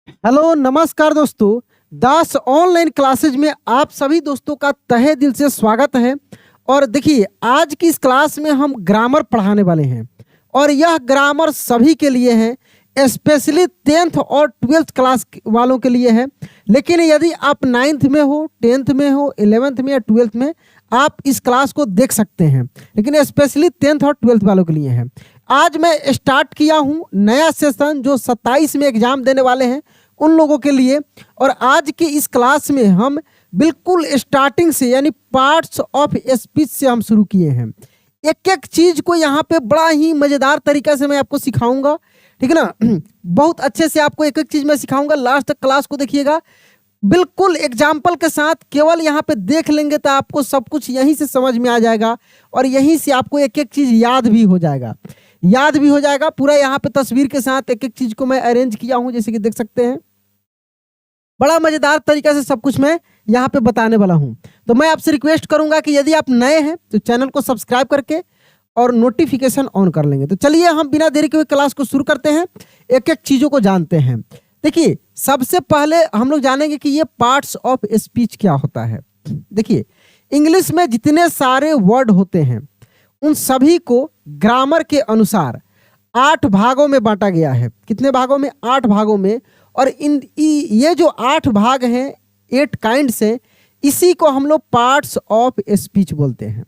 Hello नमस्कार दोस्तों। दास online classes में आप सभी दोस्तों का तहे दिल से स्वागत है। और देखिए, आज की इस क्लास में हम ग्रामर पढ़ाने वाले हैं और यह ग्रामर सभी के लिए है, स्पेशली 10th और 12th क्लास वालों के लिए है। लेकिन यदि आप 9th में हो, 10th में हो, 11th में या 12th में, आप इस क्लास को देख सकते हैं, लेकिन स्पेशली 10th और 12th वालों के लिए है। आज मैं स्टार्ट किया हूँ नया सेशन जो 27 में एग्जाम देने वाले हैं उन लोगों के लिए। और आज की इस क्लास में हम बिल्कुल स्टार्टिंग से यानी पार्ट्स ऑफ स्पीच से हम शुरू किए हैं। एक एक चीज को यहाँ पे बड़ा ही मजेदार तरीका से मैं आपको सिखाऊंगा, ठीक है ना। बहुत अच्छे से आपको एक एक चीज मैं सिखाऊंगा। लास्ट तक क्लास को देखिएगा, बिल्कुल एग्जाम्पल के साथ। केवल यहाँ पे देख लेंगे तो आपको सब कुछ यहीं से समझ में आ जाएगा और यहीं से आपको एक एक चीज याद भी हो जाएगा पूरा। यहाँ पे तस्वीर के साथ एक एक चीज को मैं अरेंज किया हूँ, जैसे कि देख सकते हैं। बड़ा मजेदार तरीका से सब कुछ मैं यहाँ पे बताने वाला हूँ। तो मैं आपसे रिक्वेस्ट करूंगा कि यदि आप नए हैं तो चैनल को सब्सक्राइब करके और नोटिफिकेशन ऑन कर लेंगे। तो चलिए हम बिना देरी के हुए क्लास को शुरू करते हैं, एक एक चीजों को जानते हैं। देखिए, सबसे पहले हम लोग जानेंगे कि ये पार्ट्स ऑफ स्पीच क्या होता है। देखिए, इंग्लिश में जितने सारे वर्ड होते हैं उन सभी को ग्रामर के अनुसार 8 भागों में बांटा गया है। कितने भागों में? 8 भागों में। और ये जो 8 भाग हैं, 8 काइंड्स हैं, इसी को हम लोग पार्ट्स ऑफ स्पीच बोलते हैं।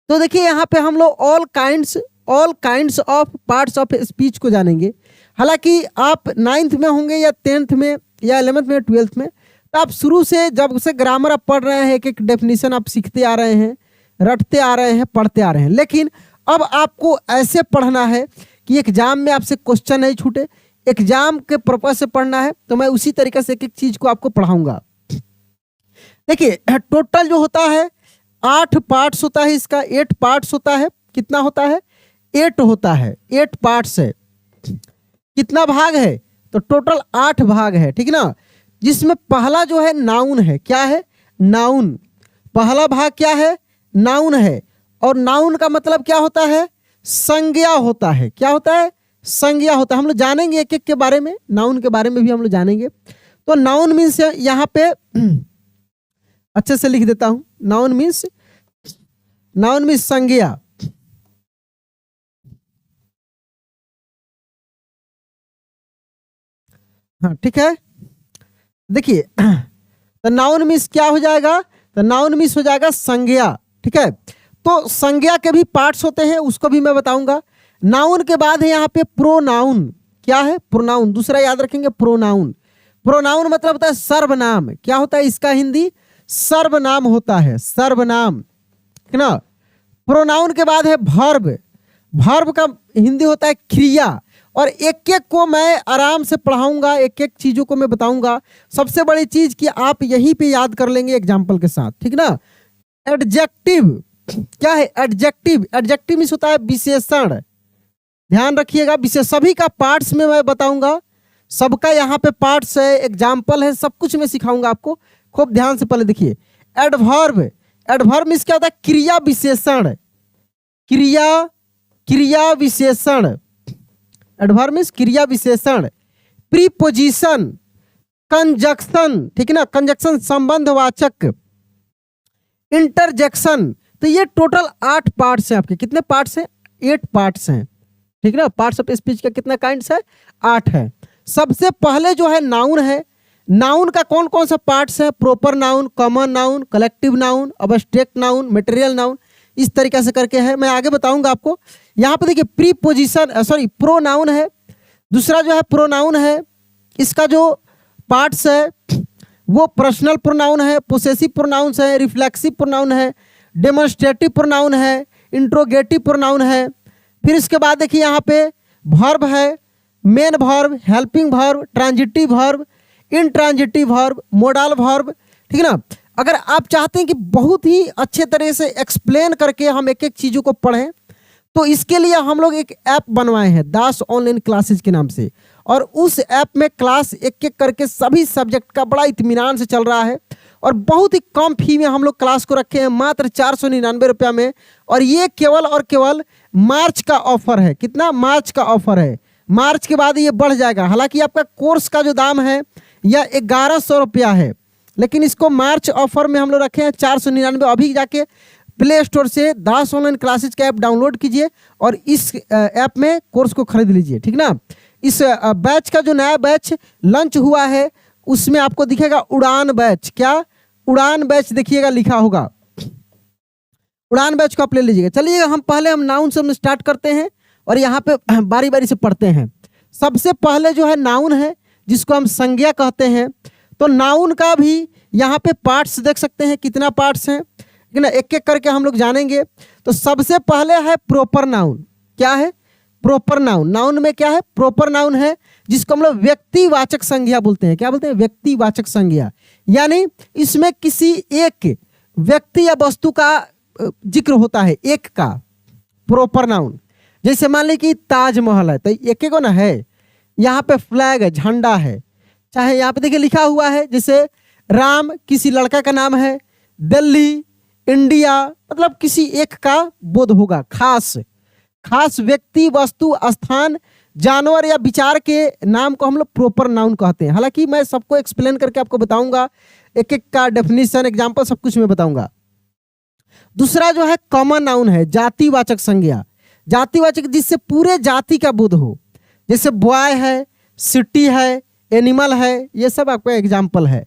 तो देखिए, यहाँ पे हम लोग all kinds of parts of speech को जानेंगे। हालांकि आप 9th में होंगे या 10th में या 11th में, 12th में, तो आप शुरू से जब से ग्रामर आप पढ़ रहे हैं, एक एक डेफिनेशन आप सीखते आ रहे हैं, रटते आ रहे हैं, पढ़ते आ रहे हैं। लेकिन अब आपको ऐसे पढ़ना है कि एग्जाम में आपसे क्वेश्चन नहीं छूटे, एग्जाम के पर्पज से पढ़ना है। तो मैं उसी तरीके से एक एक चीज को आपको पढ़ाऊंगा। देखिए, टोटल जो होता है 8 पार्ट्स होता है इसका, 8 पार्ट्स होता है। कितना होता है? 8 होता है, 8 पार्ट्स है। कितना भाग है? तो टोटल 8 भाग है, ठीक ना। जिसमें पहला जो है नाउन है। क्या है? नाउन। पहला भाग क्या है? नाउन है। और नाउन का मतलब क्या होता है? संज्ञा होता है। क्या होता है? संज्ञा होता है। हम लोग जानेंगे एक एक के बारे में, नाउन के बारे में भी हम लोग जानेंगे। तो नाउन मीन्स यहाँ पे अच्छे से लिख देता हूं। नाउन मीन्स संज्ञा। हाँ, ठीक है। देखिए, तो नाउन मीन्स क्या हो जाएगा? तो नाउन मीन्स हो जाएगा संज्ञा, ठीक है। तो संज्ञा के भी पार्ट्स होते हैं, उसको भी मैं बताऊंगा। नाउन के बाद है यहाँ पे प्रोनाउन। क्या है? प्रोनाउन। दूसरा याद रखेंगे, प्रोनाउन। प्रोनाउन मतलब होता है सर्वनाम। क्या होता है इसका हिंदी? सर्वनाम होता है, सर्वनाम, है ना। प्रोनाउन के बाद है वर्ब। वर्ब का हिंदी होता है क्रिया। और एक एक को मैं आराम से पढ़ाऊंगा, एक एक चीजों को मैं बताऊंगा। सबसे बड़ी चीज कि आप यहीं पे याद कर लेंगे एग्जाम्पल के साथ, ठीक ना। एडजेक्टिव। क्या है? एडजेक्टिव। एडजेक्टिव मीन्स होता है विशेषण। ध्यान रखिएगा, विशेष सभी का पार्ट्स में मैं बताऊंगा। सबका यहाँ पे पार्ट्स है, एग्जाम्पल है, सब कुछ मैं सिखाऊंगा आपको। खूब ध्यान से पहले देखिए। एडवर्ब। एडवर्ब मीन्स क्या होता है? क्रिया विशेषण। क्रिया विशेषण। एडवर्ब मीन्स क्रिया विशेषण। प्रीपोजिशन, कंजक्शन, ठीक है ना, कंजक्शन संबंधवाचक, इंटरजेक्शन। तो ये टोटल 8 पार्ट्स हैं आपके। कितने पार्ट्स हैं? 8 पार्ट्स हैं, ठीक है ना। पार्ट्स ऑफ स्पीच का कितना काइंड्स है? 8 है। सबसे पहले जो है नाउन है। नाउन का कौन कौन सा पार्ट्स है? Proper noun, common noun, collective noun, abstract noun, material noun. इस तरीके से करके है, मैं आगे बताऊंगा आपको। यहाँ पे देखिए, प्रोनाउन है। दूसरा जो है प्रोनाउन है, इसका जो पार्ट्स है वो पर्सनल प्रोनाउन है, पोसेसिव प्रोनाउंस है, रिफ्लेक्सिव प्रोनाउन है, डेमोन्स्ट्रेटिव प्रोनाउन है, इंट्रोगेटिव प्रोनाउन है। फिर इसके बाद देखिए यहाँ पे वर्ब है, main verb, helping verb, transitive verb, intransitive verb, modal verb, ठीक है ना। अगर आप चाहते हैं कि बहुत ही अच्छे तरह से एक्सप्लेन करके हम एक एक चीज़ों को पढ़ें, तो इसके लिए हम लोग एक ऐप बनवाए हैं दास ऑनलाइन क्लासेज के नाम से। और उस ऐप में क्लास एक एक करके सभी सब्जेक्ट का बड़ा इत्मीनान से चल रहा है और बहुत ही कम फी में हम लोग क्लास को रखे हैं, मात्र 499 रुपया में। और ये केवल और केवल मार्च का ऑफर है। कितना? मार्च का ऑफर है। मार्च के बाद ये बढ़ जाएगा। हालांकि आपका कोर्स का जो दाम है यह 1100 रुपया है, लेकिन इसको मार्च ऑफर में हम लोग रखे हैं 499। अभी जाके प्ले स्टोर से दास ऑनलाइन क्लासेज का ऐप डाउनलोड कीजिए और इस ऐप में कोर्स को खरीद लीजिए, ठीक ना। इस बैच का जो नया बैच लॉन्च हुआ है उसमें आपको दिखेगा उड़ान बैच। क्या? उड़ान बैच देखिएगा लिखा होगा, उड़ान बैच को आप ले लीजिएगा। चलिए हम नाउन से स्टार्ट करते हैं और यहाँ पे बारी बारी से पढ़ते हैं। सबसे पहले जो है नाउन है जिसको हम संज्ञा कहते हैं। तो नाउन का भी यहाँ पे पार्ट्स देख सकते हैं, कितना पार्ट्स हैं, ठीक ना। एक एक करके हम लोग जानेंगे। तो सबसे पहले है प्रॉपर नाउन। क्या है? Proper noun. नाउन में क्या है? प्रॉपर नाउन है जिसको हम लोग व्यक्तिवाचक संज्ञा बोलते हैं। क्या बोलते हैं? व्यक्तिवाचक संज्ञा। यानी इसमें किसी एक व्यक्ति या वस्तु का जिक्र होता है, एक का प्रॉपर नाउन। जैसे मान ली कि ताजमहल है तो एक को ना है, यहाँ पे फ्लैग है, झंडा है, चाहे यहाँ पे देखिए लिखा हुआ है जैसे राम किसी लड़का का नाम है, दिल्ली, इंडिया, मतलब किसी एक का बोध होगा। खास खास व्यक्ति, वस्तु, स्थान, जानवर या विचार के नाम को हम लोग प्रॉपर नाउन कहते हैं। हालांकि मैं सबको एक्सप्लेन करके आपको बताऊंगा, एक एक का डेफिनेशन, एग्जांपल सब कुछ मैं बताऊंगा। दूसरा जो है कॉमन नाउन है, जातिवाचक संज्ञा। जातिवाचक जिससे पूरे जाति का बोध हो, जैसे बॉय है, सिटी है, एनिमल है, ये सब आपका एग्जाम्पल है।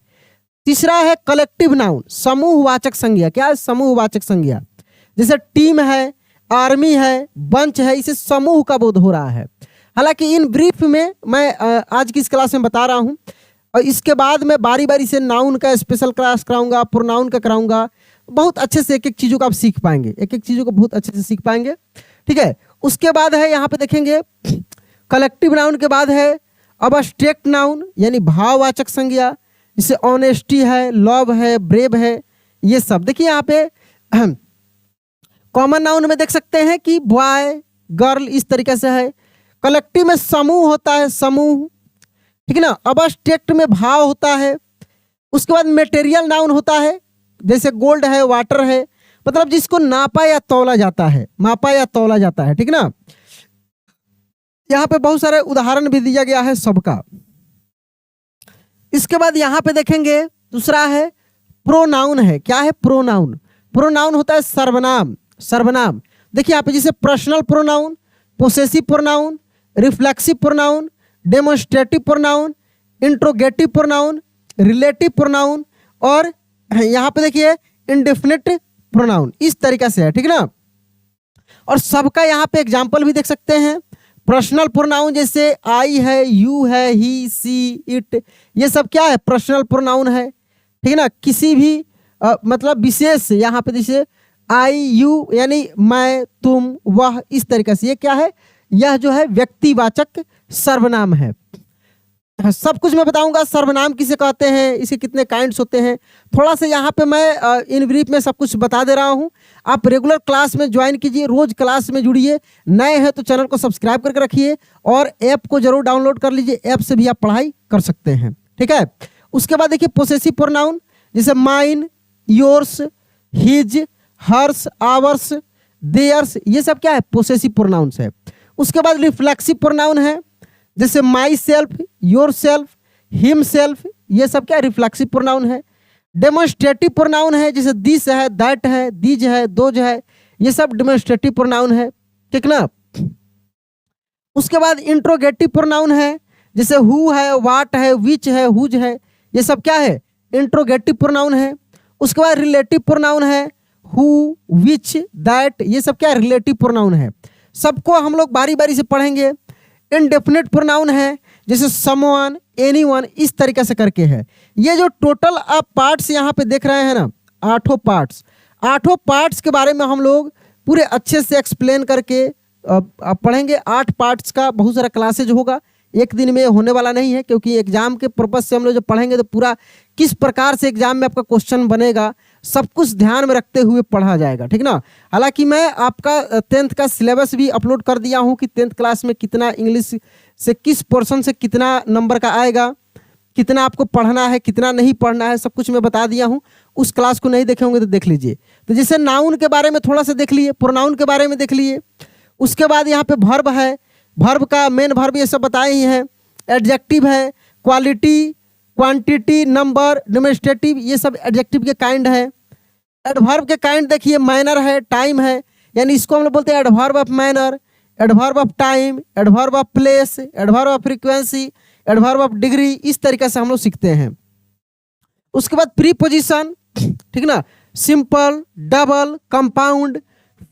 तीसरा है कलेक्टिव नाउन, समूहवाचक संज्ञा। क्या है? समूहवाचक संज्ञा। जैसे टीम है, आर्मी है, बंच है, इसे समूह का बोध हो रहा है। हालांकि इन ब्रीफ में मैं आज की इस क्लास में बता रहा हूं और इसके बाद मैं बारी बारी से नाउन का स्पेशल क्लास कराऊंगा, प्रोनाउन का कराऊंगा। बहुत अच्छे से एक एक चीज़ों को आप सीख पाएंगे, एक एक चीज़ों को बहुत अच्छे से सीख पाएंगे, ठीक है। उसके बाद है यहाँ पे देखेंगे कलेक्टिव नाउन के बाद है अबस्ट्रैक्ट नाउन, यानी भाववाचक संज्ञा। जैसे ऑनेस्टी है, लव है, ब्रेव है, ये सब देखिए यहाँ पे। कॉमन नाउन में देख सकते हैं कि बॉय, गर्ल, इस तरीके से है। कलेक्टिव में समूह होता है, समूह, ठीक है ना। अबस्ट्रैक्ट में भाव होता है। उसके बाद मटेरियल नाउन होता है, जैसे गोल्ड है, वाटर है, मतलब जिसको नापा या तौला जाता है, मापा या तौला जाता है, ठीक ना। यहाँ पे बहुत सारे उदाहरण भी दिया गया है सबका। इसके बाद यहाँ पे देखेंगे दूसरा है प्रोनाउन है। क्या है? प्रोनाउन। प्रोनाउन होता है सर्वनाम। सर्वनाम देखिए यहाँ पे जैसे personal pronoun, possessive pronoun, reflexive pronoun, demonstrative pronoun, interrogative pronoun, relative pronoun और यहाँ पे देखिए इंडेफिनिट प्रोनाउन, इस तरीके से है, ठीक ना। और सबका यहाँ पे एग्जाम्पल भी देख सकते हैं। पर्सनल प्रोनाउन जैसे आई है, यू है, ही, सी, इट, ये सब क्या है? पर्सनल प्रोनाउन है, ठीक है ना। किसी भी मतलब विशेष, यहाँ पे जैसे आई, यू यानी मैं, तुम, वह, इस तरीके से, ये क्या है? यह जो है व्यक्तिवाचक सर्वनाम है। सब कुछ मैं बताऊंगा, सर्वनाम किसे कहते हैं, इसके कितने काइंड्स होते हैं, थोड़ा सा यहाँ पे मैं इन ब्रीफ में सब कुछ बता दे रहा हूँ। आप रेगुलर क्लास में ज्वाइन कीजिए, रोज क्लास में जुड़िए। नए हैं तो चैनल को सब्सक्राइब करके रखिए और ऐप को जरूर डाउनलोड कर लीजिए, ऐप से भी आप पढ़ाई कर सकते हैं, ठीक है। उसके बाद देखिए पोसेसिव प्रोनाउन जैसे mine, yours, his, hers, ours, theirs, ये सब क्या है? पोसेसिव प्रोनाउंस है। उसके बाद रिफ्लेक्सिव प्रोनाउन है जैसे my self, your self, him self, ये सब क्या? रिफ्लेक्सिव प्रोनाउन है। डेमोन्स्ट्रेटिव प्रोनाउन है जैसे दिस है, दैट है, दीज है, दोज है, ये सब डेमोन्स्ट्रेटिव प्रोनाउन है, ठीक ना। उसके बाद इंट्रोगेटिव प्रोनाउन है जैसे हु है, वाट है, विच है, हुज है, ये सब क्या है? इंट्रोगेटिव प्रोनाउन है। उसके बाद रिलेटिव प्रोनाउन है हु, विच, दैट, ये सब क्या? रिलेटिव प्रोनाउन है। सबको हम लोग बारी बारी से पढ़ेंगे। इनडेफिनिट प्रोनाउन है जैसे समवन, एनीवन, इस तरीके से करके है। ये जो टोटल आप पार्ट्स यहाँ पे देख रहे हैं ना, 8 पार्ट्स, 8 पार्ट्स के बारे में हम लोग पूरे अच्छे से एक्सप्लेन करके पढ़ेंगे। 8 पार्ट्स का बहुत सारा क्लासेज होगा, एक दिन में होने वाला नहीं है, क्योंकि एग्जाम के पर्पज से हम लोग जब पढ़ेंगे तो पूरा किस प्रकार से एग्जाम में आपका क्वेश्चन बनेगा सब कुछ ध्यान में रखते हुए पढ़ा जाएगा, ठीक ना। हालांकि मैं आपका 10th का सिलेबस भी अपलोड कर दिया हूं कि 10th क्लास में कितना इंग्लिश से किस पोर्शन से कितना नंबर का आएगा, कितना आपको पढ़ना है, कितना नहीं पढ़ना है, सब कुछ मैं बता दिया हूँ। उस क्लास को नहीं देखे होंगे तो देख लीजिए। तो जैसे नाउन के बारे में थोड़ा सा देख लिए, प्रोनाउन के बारे में देख लिए। उसके बाद यहाँ पे वर्ब है वर्ब का मेन वर्ब ये सब बताए ही हैं। एडजेक्टिव है, क्वालिटी, क्वांटिटी, नंबर, डेमोन्स्ट्रेटिव, ये सब एडजेक्टिव के काइंड है। एडवर्ब के काइंड देखिए, मैनर है, टाइम है, यानी इसको हम लोग बोलते हैं adverb of manner, adverb of time, adverb of place, adverb of frequency, adverb of degree, इस तरीके से हम लोग सीखते हैं। उसके बाद प्रीपोजिशन, ठीक ना, simple, double, compound,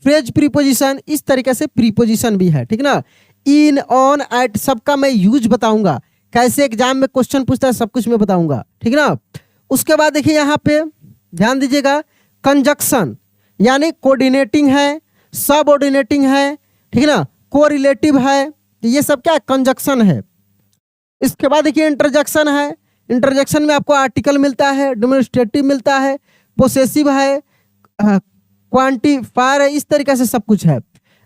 phrase preposition, इस तरीके से प्रीपोजिशन भी है, ठीक ना। इन, ऑन, एट, सबका मैं यूज बताऊंगा, कैसे एग्जाम में क्वेश्चन पूछता है, सब कुछ मैं बताऊंगा, ठीक ना। उसके बाद देखिए यहाँ पे ध्यान दीजिएगा, कंजक्शन, यानी कोऑर्डिनेटिंग है, सबऑर्डिनेटिंग है, ठीक ना, कोरिलेटिव है, तो ये सब क्या है, कंजक्शन है। इसके बाद देखिए इंटरजेक्शन है, इंटरजेक्शन में आपको आर्टिकल मिलता है, डेमोन्स्ट्रेटिव मिलता है, पोसेसिव है, क्वांटिफायर है, इस तरीके से सब कुछ है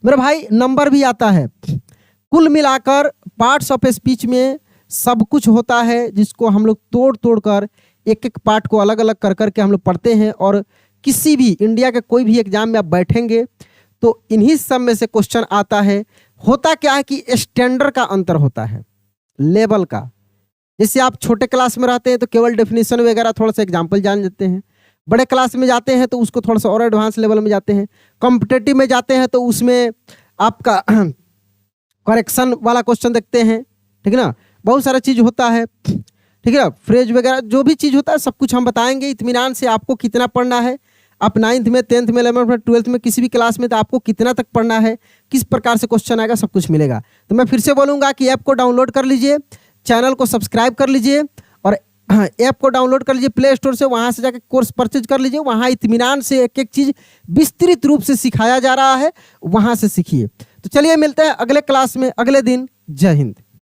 मेरे भाई। नंबर भी आता है। कुल मिलाकर पार्ट्स ऑफ स्पीच में सब कुछ होता है, जिसको हम लोग तोड़ तोड़ कर एक एक पार्ट को अलग अलग कर करके हम लोग पढ़ते हैं। और किसी भी इंडिया के कोई भी एग्जाम में आप बैठेंगे तो इन्हीं सब में से क्वेश्चन आता है। होता क्या है कि स्टैंडर्ड का अंतर होता है, लेवल का। जैसे आप छोटे क्लास में रहते हैं तो केवल डेफिनेशन वगैरह थोड़ा सा एग्जाम्पल जान लेते हैं, बड़े क्लास में जाते हैं तो उसको थोड़ा सा और एडवांस लेवल में जाते हैं, कॉम्पिटेटिव में जाते हैं तो उसमें आपका करेक्शन वाला क्वेश्चन देखते हैं, ठीक है ना, बहुत सारा चीज़ होता है, ठीक है ना, फ्रेज वगैरह जो भी चीज़ होता है सब कुछ हम बताएंगे इत्मीनान से। आपको कितना पढ़ना है, आप 9th में, 10th में, 11th में, 12th में, किसी भी क्लास में, तो आपको कितना तक पढ़ना है, किस प्रकार से क्वेश्चन आएगा, सब कुछ मिलेगा। तो मैं फिर से बोलूँगा कि ऐप को डाउनलोड कर लीजिए, चैनल को सब्सक्राइब कर लीजिए और ऐप को डाउनलोड कर लीजिए प्ले स्टोर से, वहाँ से जाकर कोर्स परचेज कर लीजिए। वहाँ इत्मीनान से एक एक चीज़ विस्तृत रूप से सिखाया जा रहा है, वहाँ से सीखिए। तो चलिए मिलते हैं अगले क्लास में अगले दिन। जय हिंद।